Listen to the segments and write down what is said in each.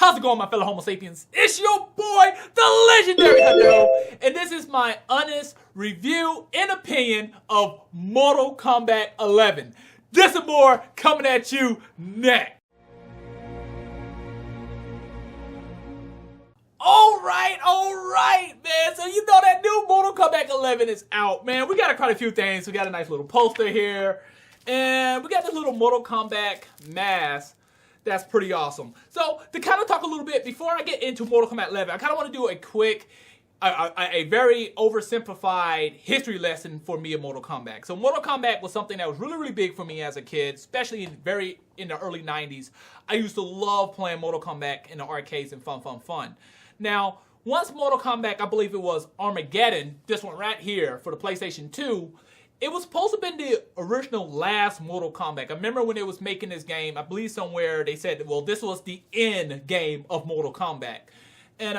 How's it going, my fellow Homo sapiens? It's your boy, the legendary Hadou, and this is my honest review and opinion of Mortal Kombat 11. This and more coming at you next. Alright, man. So you know that new Mortal Kombat 11 is out, man. We got quite a few things. We got a nice little poster here, and we got this little Mortal Kombat mask. That's pretty awesome. So to kind of talk a little bit before I get into Mortal Kombat 11, I kind of want to do a quick, a very oversimplified history lesson for me of Mortal Kombat. So Mortal Kombat was something that was really big for me as a kid, especially in the early 90s. I used to love playing Mortal Kombat in the arcades and fun. Now, once Mortal Kombat, I believe it was Armageddon, this one right here for the PlayStation 2, it was supposed to have been the original last Mortal Kombat. I remember when it was making this game, I believe somewhere they said, well, this was the end game of Mortal Kombat. And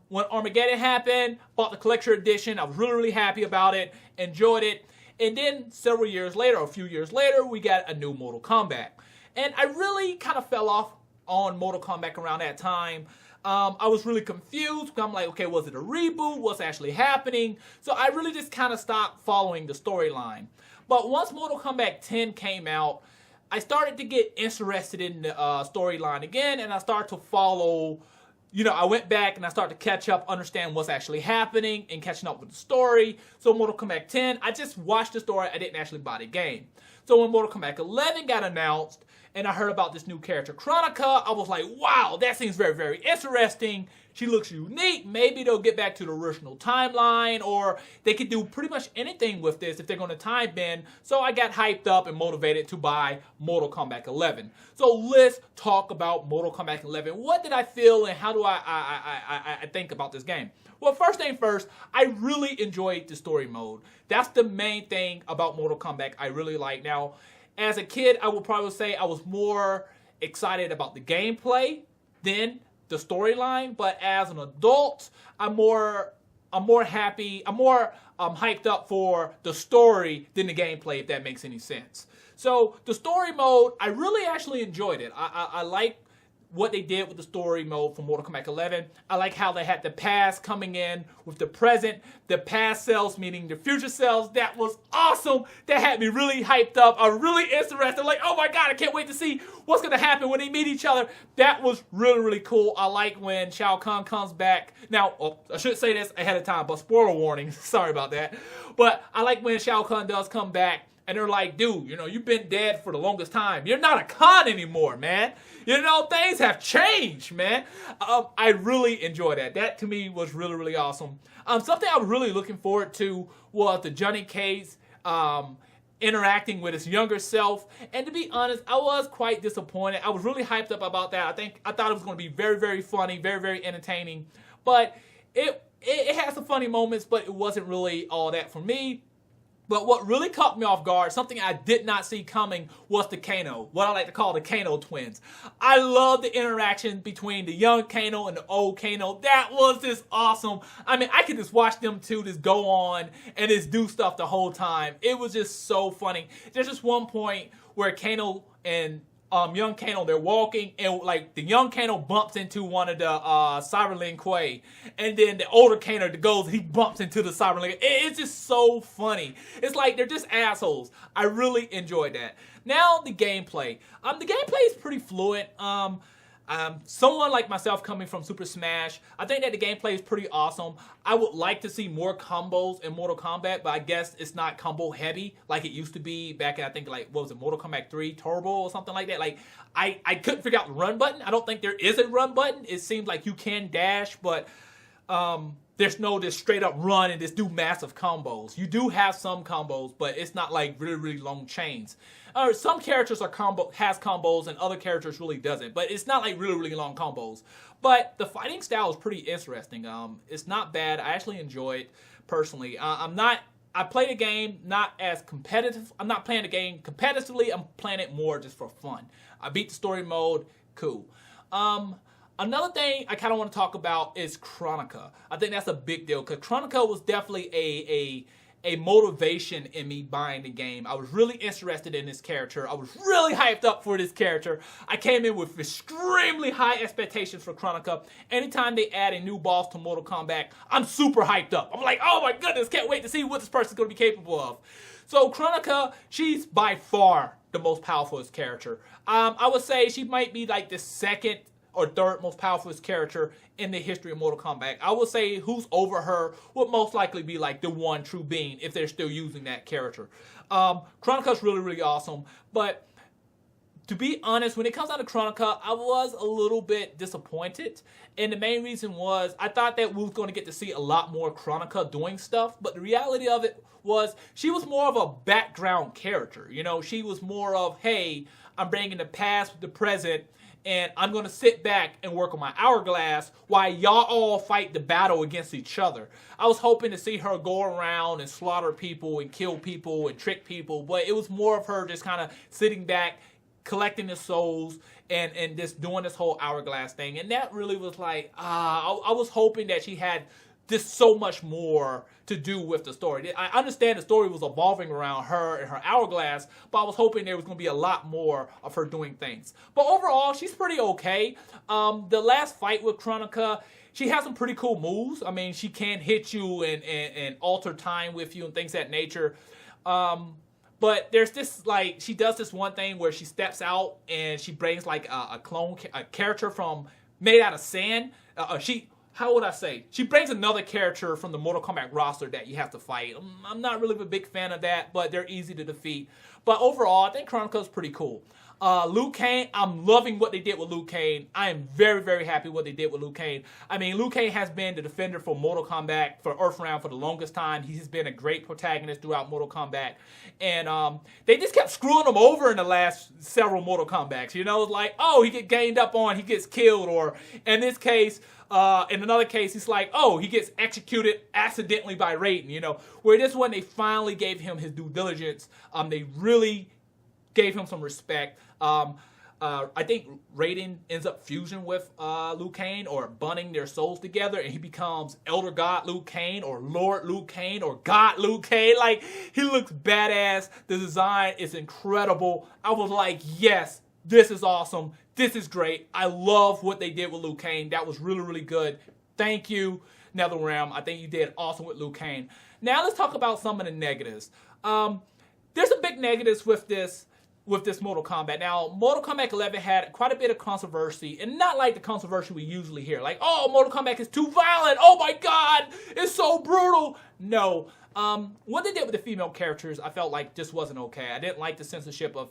when Armageddon happened, bought the collector edition. I was really happy about it, enjoyed it. And then several years later, a few years later, we got a new Mortal Kombat. And I really kind of fell off on Mortal Kombat around that time. I was really confused. I'm like, okay, was it a reboot? What's actually happening? So I really just kind of stopped following the storyline. But once Mortal Kombat 10 came out, I started to get interested in the storyline again, and I started to follow, I went back and I started to catch up, understand what's actually happening, and catching up with the story. So Mortal Kombat 10, I just watched the story, I didn't actually buy the game. So when Mortal Kombat 11 got announced, and I heard about this new character, Kronika, I was like, wow, that seems very interesting. She looks unique. Maybe they'll get back to the original timeline, or they could do pretty much anything with this if they're going to time bend. So I got hyped up and motivated to buy Mortal Kombat 11. So let's talk about Mortal Kombat 11. What did I feel, and how do I think about this game? Well, first thing first, I really enjoyed the story mode. That's the main thing about Mortal Kombat I really like. Now, as a kid, I would probably say I was more excited about the gameplay than the storyline. But as an adult, I'm more happy. I'm more hyped up for the story than the gameplay, if that makes any sense. So the story mode, I really actually enjoyed it. I like what they did with the story mode for Mortal Kombat 11. I like how they had the past coming in with the present, the past selves meeting the future selves. That was awesome. That had me really hyped up. I'm really interested. Like, oh my God, I can't wait to see what's going to happen when they meet each other. That was really cool. I like when Shao Kahn comes back. Now, I should say this ahead of time, but spoiler warning. Sorry about that. But I like when Shao Kahn does come back, and they're like, dude, you've been dead for the longest time. You're not a Khan anymore, man. Things have changed, man. I really enjoyed that. That, to me, was really awesome. Something I was really looking forward to was the Johnny Cage interacting with his younger self. And to be honest, I was quite disappointed. I was really hyped up about that. I thought it was going to be very funny, very entertaining. But it had some funny moments, but it wasn't really all that for me. But what really caught me off guard, something I did not see coming, was the Kano, what I like to call the Kano twins. I love the interaction between the young Kano and the old Kano. That was just awesome. I mean, I could just watch them two just go on and just do stuff the whole time. It was just so funny. There's just one point where Kano and young Kano, they're walking, and like the young Kano bumps into one of the Cyberlink Quay, and then the older Kano goes, he bumps into the Cyberlink. It's just so funny. It's like they're just assholes. I really enjoyed that. Now the gameplay. The gameplay is pretty fluid. Someone like myself coming from Super Smash, I think that the gameplay is pretty awesome. I would like to see more combos in Mortal Kombat, but I guess it's not combo heavy like it used to be back in, I think, like, what was it, Mortal Kombat 3 Turbo or something like that. Like, I couldn't figure out the run button. I don't think there is a run button. It seems like you can dash, but there's no just straight up run and just do massive combos. You do have some combos, but it's not like really long chains. Some characters has combos and other characters really doesn't, but it's not like really long combos. But the fighting style is pretty interesting. It's not bad. I actually enjoy it personally. I play the game not as competitive. I'm not playing the game competitively. I'm playing it more just for fun. I beat the story mode. Cool. Another thing I kind of want to talk about is Kronika. I think that's a big deal because Kronika was definitely a motivation in me buying the game. I was really interested in this character. I was really hyped up for this character. I came in with extremely high expectations for Kronika. Anytime they add a new boss to Mortal Kombat, I'm super hyped up. I'm like, oh my goodness, can't wait to see what this person's going to be capable of. So Kronika, she's by far the most powerful character. I would say she might be like the second or third most powerful character in the history of Mortal Kombat. I would say who's over her would most likely be like the one true being if they're still using that character. Kronika's really, really awesome. But to be honest, when it comes down to Kronika, I was a little bit disappointed. And the main reason was I thought that we was going to get to see a lot more Kronika doing stuff. But the reality of it was she was more of a background character. You know, she was more of, hey, I'm bringing the past with the present, and I'm going to sit back and work on my hourglass while y'all all fight the battle against each other. I was hoping to see her go around and slaughter people and kill people and trick people, but it was more of her just kind of sitting back, collecting the souls, and just doing this whole hourglass thing. And that really was like, I was hoping that she had just so much more to do with the story. I understand the story was evolving around her and her hourglass, but I was hoping there was going to be a lot more of her doing things. But overall, she's pretty okay. The last fight with Kronika, she has some pretty cool moves. I mean, she can hit you and alter time with you and things of that nature. But there's this, like, she does this one thing where she steps out and she brings like a character from made out of sand. How would I say? She brings another character from the Mortal Kombat roster that you have to fight. I'm not really a big fan of that, but they're easy to defeat. But overall, I think Kronika's pretty cool. Liu Kang, I'm loving what they did with Liu Kang. I am very, very happy what they did with Liu Kang. I mean, Liu Kang has been the defender for Mortal Kombat, for Earthrealm for the longest time. He's been a great protagonist throughout Mortal Kombat. And they just kept screwing him over in the last several Mortal Kombats. You know, it's like, oh, he gets gained up on, he gets killed. Or in this case, in another case, it's like, oh, he gets executed accidentally by Raiden, you know. Where this one, they finally gave him his due diligence. They really gave him some respect. I think Raiden ends up fusing with Liu Kang or bonding their souls together, and he becomes Elder God Liu Kang or Lord Liu Kang or God Liu Kang. Like, he looks badass. The design is incredible. I was like, yes, this is awesome. This is great. I love what they did with Liu Kang. That was really, really good. Thank you, NetherRealm. I think you did awesome with Liu Kang. Now let's talk about some of the negatives. There's some big negatives with this Mortal Kombat. Now, Mortal Kombat 11 had quite a bit of controversy, and not like the controversy we usually hear. Like, oh, Mortal Kombat is too violent. Oh my God, it's so brutal. No. What they did with the female characters, I felt like just wasn't okay. I didn't like the censorship of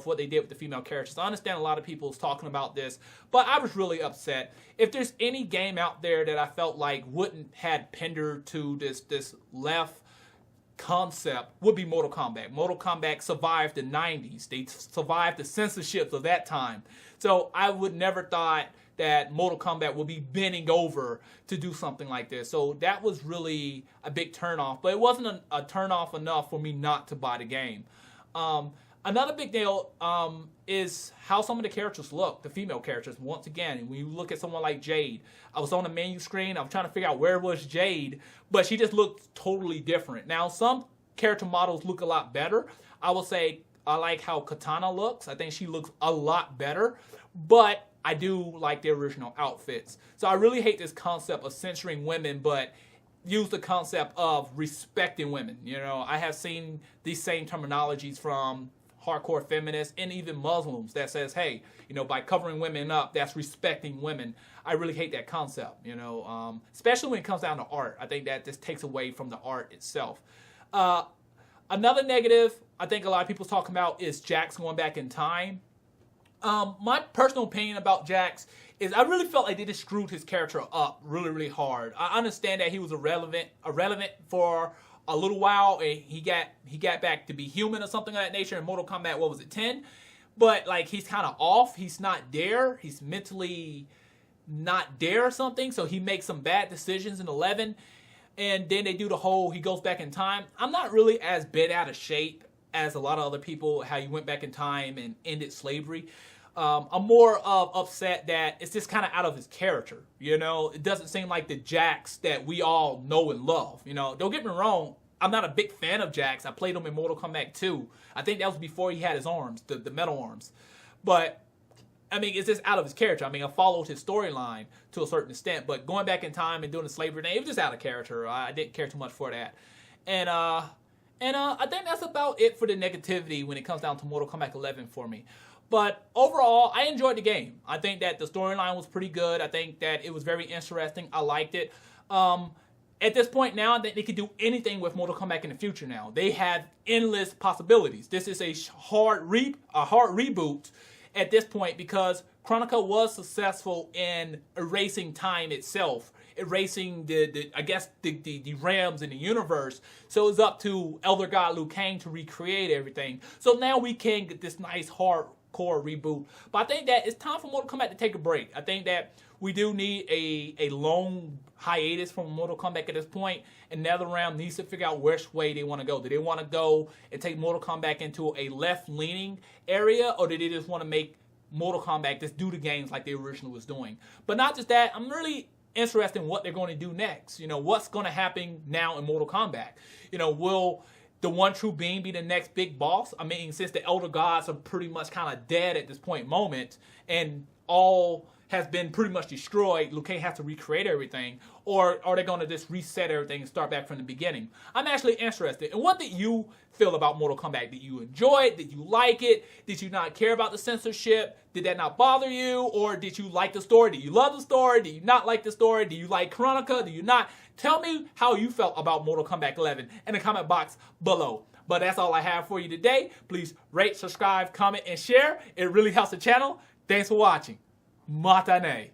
what they did with the female characters. I understand a lot of people is talking about this, but I was really upset. If there's any game out there that I felt like wouldn't had pandered to this left concept, would be Mortal Kombat. Mortal Kombat survived the 90s. They survived the censorships of that time. So I would never thought that Mortal Kombat would be bending over to do something like this. So that was really a big turnoff, but it wasn't a turnoff enough for me not to buy the game. Another big deal is how some of the characters look, the female characters. Once again, when you look at someone like Jade, I was on the menu screen, I was trying to figure out where was Jade, but she just looked totally different. Now, some character models look a lot better. I will say I like how Katana looks. I think she looks a lot better, but I do like the original outfits. So I really hate this concept of censoring women, but use the concept of respecting women. You know, I have seen these same terminologies from hardcore feminists and even Muslims that says, hey, you know, by covering women up, that's respecting women. I really hate that concept, you know, especially when it comes down to art. I think that just takes away from the art itself. Another negative I think a lot of people talking about is Jax going back in time. My personal opinion about Jax is I really felt like they just screwed his character up really, really hard. I understand that he was irrelevant for a little while, and he got back to be human or something of that nature in Mortal Kombat, what was it, 10? But like he's kind of off. He's not there. He's mentally not there or something. So he makes some bad decisions in 11. And then they do the whole, he goes back in time. I'm not really as bent out of shape as a lot of other people, how he went back in time and ended slavery. I'm more of upset that it's just kind of out of his character. You know, it doesn't seem like the Jax that we all know and love. You know, don't get me wrong. I'm not a big fan of Jax. I played him in Mortal Kombat 2. I think that was before he had his arms, the metal arms. But, I mean, it's just out of his character. I mean, I followed his storyline to a certain extent. But going back in time and doing the slavery thing, it was just out of character. I didn't care too much for that. And I think that's about it for the negativity when it comes down to Mortal Kombat 11 for me. But overall, I enjoyed the game. I think that the storyline was pretty good. I think that it was very interesting. I liked it. At this point now, I think they can do anything with Mortal Kombat in the future now. They have endless possibilities. This is a hard reboot at this point because Chronica was successful in erasing time itself, erasing the realms in the universe. So it's up to Elder God Liu Kang to recreate everything. So now we can get this nice hardcore reboot. But I think that it's time for Mortal Kombat to take a break. I think that we do need a long hiatus from Mortal Kombat at this point, and NetherRealm needs to figure out which way they want to go. Do they want to go and take Mortal Kombat into a left-leaning area, or do they just want to make Mortal Kombat just do the games like they originally was doing? But not just that, I'm really interested in what they're going to do next. You know, what's going to happen now in Mortal Kombat? You know, will the One True Being be the next big boss? I mean, since the Elder Gods are pretty much kind of dead at this moment, and all has been pretty much destroyed, Liu Kang has to recreate everything, or are they going to just reset everything and start back from the beginning? I'm actually interested. And what did you feel about Mortal Kombat? Did you enjoy it? Did you like it? Did you not care about the censorship? Did that not bother you? Or did you like the story? Did you love the story? Did you not like the story? Did you like Chronica? Did you not? Tell me how you felt about Mortal Kombat 11 in the comment box below. But that's all I have for you today. Please rate, subscribe, comment, and share. It really helps the channel. Thanks for watching. Matane.